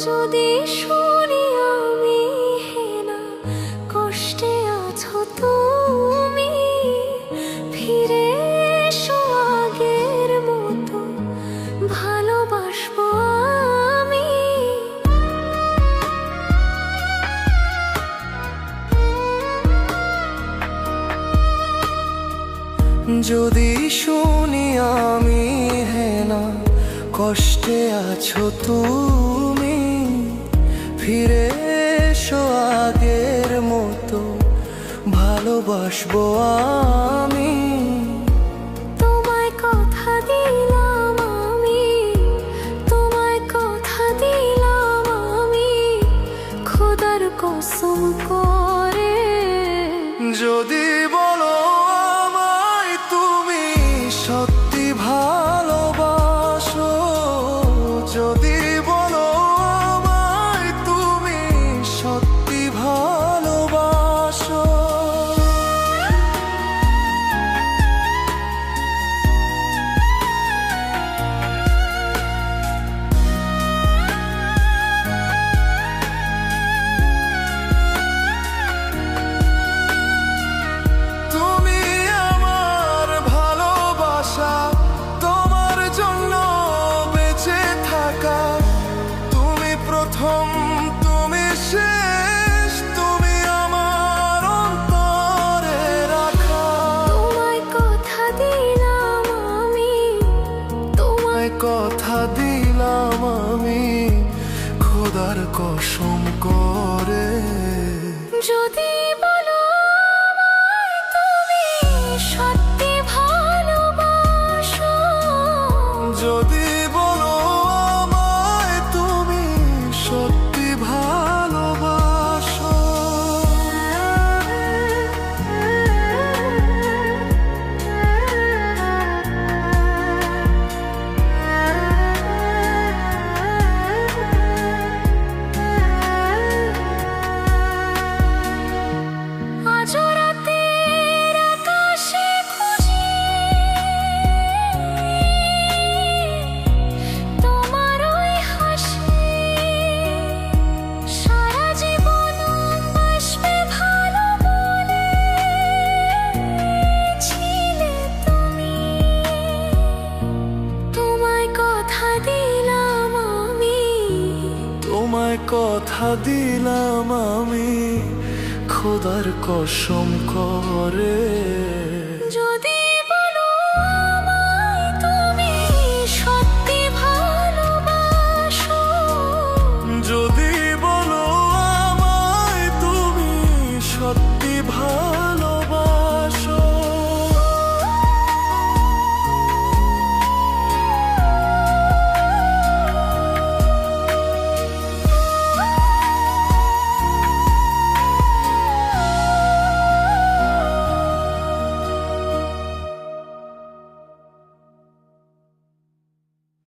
যদি শুনি আমি হেনা কষ্টে আছো তুমি, ফিরে এসো আগের মতো ভালোবাসবো আমি। যদি শুনি আমি হেনা কষ্টে আছো তুমি, ফিরে এসো আগের মতো ভালোবাসবো আমি। তোমায় কথা দিলাম আমি, তোমায় কথা দিলাম আমি, খোদার কসম করে। যদি বলো আমায় তুমি সত্যি ভালোবাসো, যদি বলো আমায় তুমি সত্যি ভালোবাসো, তুমি আমার ভালোবাসা, তোমার জন্য বেঁচে থাকা, তুমি প্রথম তুমি শেষ, তুমি আমার অন্তরে রাখা। তোমায় কথা দিলাম আমি, তোমায় কথা দিলাম আমি খোদার কসম করে। যদি বলো আমায় তুমি সত্যি ভালোবাসো, যদি বলো আমায় তুমি সত্যি ভালোবাসো, আজ রাতের আকাশে খুঁজি তোমার ওই হাসি, সারা জীবন বাসবে ভালো বলেছিলে তুমি। তোমায় কথা দিলাম আমি, তোমায় কথা দিলাম আমি খোদার কসম করে।